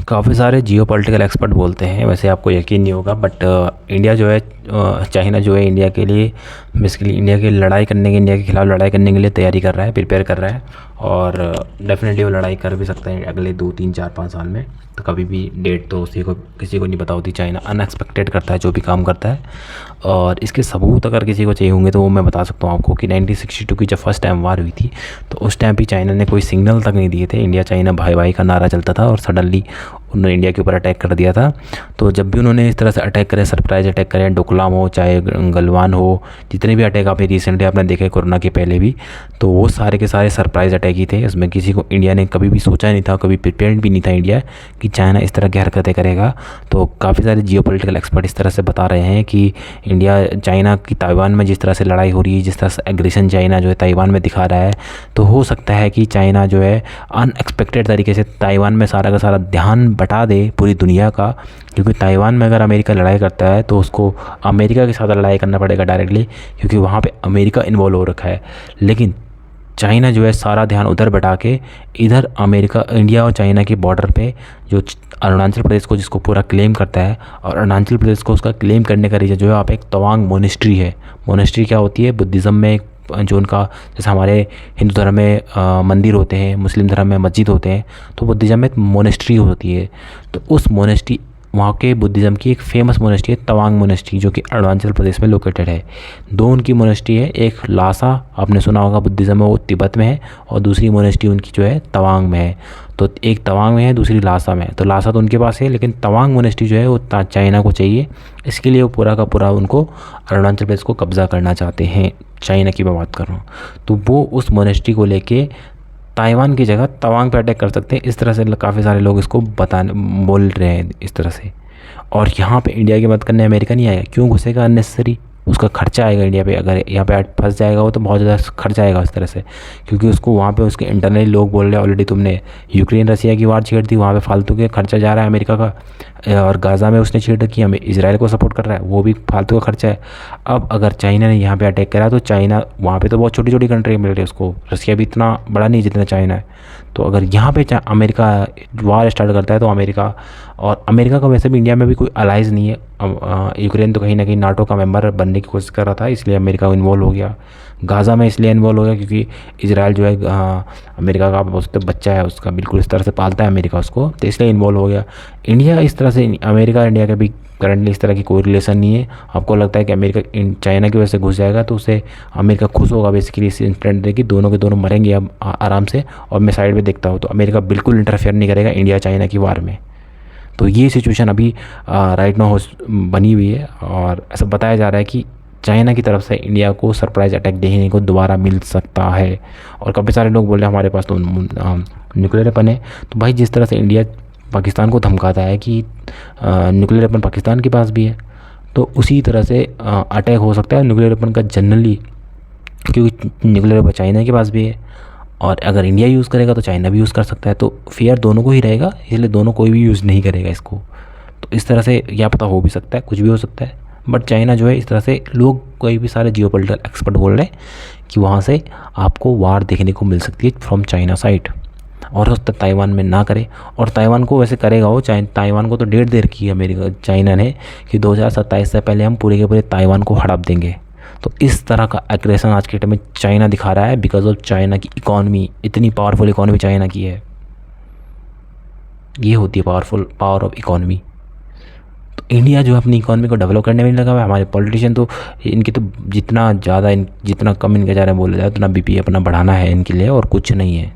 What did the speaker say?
काफ़ी सारे geopolitical expert बोलते हैं, वैसे आपको यकीन नहीं होगा, बट इंडिया जो है चाइना जो है इंडिया के लिए बेसिकली इंडिया की लड़ाई करने के इंडिया के खिलाफ लड़ाई करने के लिए तैयारी कर रहा है, प्रिपेयर कर रहा है। और डेफिनेटली वो लड़ाई कर भी सकते हैं अगले 2 3 4 5 साल में। तो कभी भी डेट तो किसी को नहीं पता होती। चाइना अनएक्सपेक्टेड करता है जो भी काम करता है। और इसके सबूत अगर किसी को चाहिए होंगे तो वो मैं बता सकता हूँ आपको कि 1962 की जब फर्स्ट टाइम वार हुई थी तो उस टाइम भी चाइना ने कोई सिग्नल तक नहीं दिए थे। इंडिया चाइना भाई भाई का नारा चलता था और सडनली उन्होंने इंडिया के ऊपर अटैक कर दिया था। तो जब भी उन्होंने इस तरह से अटैक करे, सरप्राइज अटैक करे, डोकलाम हो चाहे गलवान हो, जितने भी अटैक आपने रिसेंटली आपने देखे कोरोना के पहले भी, तो वो सारे के सारे सरप्राइज अटैक ही थे। उसमें किसी को इंडिया ने कभी भी सोचा नहीं था, कभी प्रिपेयर्ड भी नहीं था इंडिया कि चाइना इस तरह की हरकतें करेगा। तो काफ़ी सारे जियोपॉलिटिकल एक्सपर्ट इस तरह से बता रहे हैं कि इंडिया चाइना की ताइवान में जिस तरह से लड़ाई हो रही है, जिस तरह से एग्रेशन चाइना जो है ताइवान में दिखा रहा है, तो हो सकता है कि चाइना जो है अनएक्सपेक्टेड तरीके से ताइवान में सारा का सारा ध्यान बटा दे पूरी दुनिया का। क्योंकि ताइवान में अगर अमेरिका लड़ाई करता है तो उसको अमेरिका के साथ लड़ाई करना पड़ेगा डायरेक्टली, क्योंकि वहाँ पे अमेरिका इन्वॉल्व हो रखा है। लेकिन चाइना जो है सारा ध्यान उधर बटा के इधर अमेरिका इंडिया और चाइना की बॉर्डर पे जो अरुणाचल प्रदेश को जिसको पूरा क्लेम करता है, और अरुणाचल प्रदेश को उसका क्लेम करने का रीज़न जो है, आप एक तवांग मोनेस्ट्री है। मोनेस्ट्री क्या होती है? बुद्धिज़्म में जो उनका जैसे हमारे हिंदू धर्म में मंदिर होते हैं, मुस्लिम धर्म में मस्जिद होते हैं, तो बुद्धिज़्म में मोनेस्ट्री होती है। तो उस मोनेस्ट्री वहाँ के बुद्धिज़्म की एक फेमस मोनेस्ट्री है तवांग मोनेस्ट्री, जो कि अरुणाचल प्रदेश में लोकेटेड है। दो उनकी मोनेस्ट्री है, एक लासा आपने सुना होगा बुद्धिज़्म में, वो तिब्बत में है, और दूसरी मोनेस्ट्री उनकी जो है तवांग में है। तो एक तवांग में है, दूसरी लासा में है। तो लासा तो उनके पास है, लेकिन तवांग मोनेस्ट्री जो है वो चाइना को चाहिए। इसके लिए वो पूरा का पूरा उनको अरुणाचल प्रदेश को कब्ज़ा करना चाहते हैं। चाइना की मैं बात कर रहा हूँ। तो वो उस मोनेस्ट्री को लेके ताइवान की जगह तवांग पे अटैक कर सकते हैं। इस तरह से काफ़ी सारे लोग इसको बोल रहे हैं इस तरह से। और यहाँ पे इंडिया की मदद करने अमेरिका नहीं आएगा। क्यों घुसेगा अननेसेसरी? उसका खर्चा आएगा इंडिया पे। अगर यहाँ पे फंस जाएगा वो तो बहुत ज़्यादा खर्चा आएगा इस तरह से, क्योंकि उसको वहाँ पे उसके इंटरनली लोग बोल रहे हैं ऑलरेडी तुमने यूक्रेन रसिया की वार छेड़ दी, वहाँ पे फालतू के खर्चा जा रहा है अमेरिका का। और गाज़ा में उसने छेड़ रखी, हमें इजराइल को सपोर्ट कर रहा है, वो भी फालतू का खर्चा है। अब अगर चाइना ने यहाँ पे अटैक करा तो चाइना वहाँ पे तो बहुत छोटी छोटी कंट्री मिल रही है उसको, रसिया भी इतना बड़ा नहीं जितना चाइना है। तो अगर यहाँ पे अमेरिका वार स्टार्ट करता है तो अमेरिका का वैसे भी इंडिया में भी कोई अलाइज नहीं है। यूक्रेन तो कहीं ना कहीं नाटो का मेंबर बनने की कोशिश कर रहा था, इसलिए अमेरिका इन्वॉल्व हो गया। गाज़ा में इसलिए इन्वॉल्व हो गया क्योंकि इजराइल जो है अमेरिका का बहुत बच्चा है, उसका बिल्कुल इस तरह से पालता है अमेरिका उसको, तो इसलिए इन्वॉल्व हो गया। इंडिया इस तरह से, अमेरिका इंडिया का भी करंटली इस तरह की कोई रिलेशन नहीं है। आपको लगता है कि अमेरिका चाइना की वजह से घुस जाएगा तो उससे अमेरिका खुश होगा बेसिकली इस इंसिडेंट में कि दोनों के दोनों मरेंगे अब आराम से। और मैं साइड में देखता हूँ तो अमेरिका बिल्कुल इंटरफेयर नहीं करेगा इंडिया चाइना की वार में। तो ये सिचुएशन अभी राइट नाउ बनी हुई है, और ऐसा बताया जा रहा है कि चाइना की तरफ से इंडिया को सरप्राइज अटैक देखने को दोबारा मिल सकता है। और काफ़ी सारे लोग बोल रहे हैं हमारे पास तो न्यूक्लियर वेपन है। तो भाई जिस तरह से इंडिया पाकिस्तान को धमकाता है कि न्यूक्लियर वेपन पाकिस्तान के पास भी है, तो उसी तरह से अटैक हो सकता है न्यूक्लियर वेपन का जनरली, क्योंकि न्यूक्लियर वेपन चाइना के पास भी है। और अगर इंडिया यूज़ करेगा तो चाइना भी यूज़ कर सकता है। तो फेयर दोनों को ही रहेगा, इसलिए दोनों कोई भी यूज़ नहीं करेगा इसको। तो इस तरह से या पता हो भी सकता है, कुछ भी हो सकता है। बट चाइना जो है इस तरह से लोग कोई भी सारे जियोपॉलिटिकल एक्सपर्ट बोल रहे हैं कि वहाँ से आपको वार देखने को मिल सकती है फ्रॉम चाइना साइड। और उस तक ताइवान में ना करे, और ताइवान को वैसे करेगा वो ताइवान को तो डेट दे रखी है अमेरिका चाइना ने कि 2027 से पहले हम पूरे के पूरे ताइवान को हड़प देंगे। तो इस तरह का एग्रेशन आज के टाइम में चाइना दिखा रहा है बिकॉज ऑफ चाइना की इकॉनमी, इतनी पावरफुल इकॉनमी चाइना की है। ये होती है पावर ऑफ इकॉनमी। तो इंडिया जो अपनी इकॉनमी को डेवलप करने में नहीं लगा हुआ है। हमारे पॉलिटिशियन तो इनकी तो जितना कम इनके जा रहे हैं बोले जाए उतना बीपी अपना बढ़ाना है इनके लिए, और कुछ नहीं है।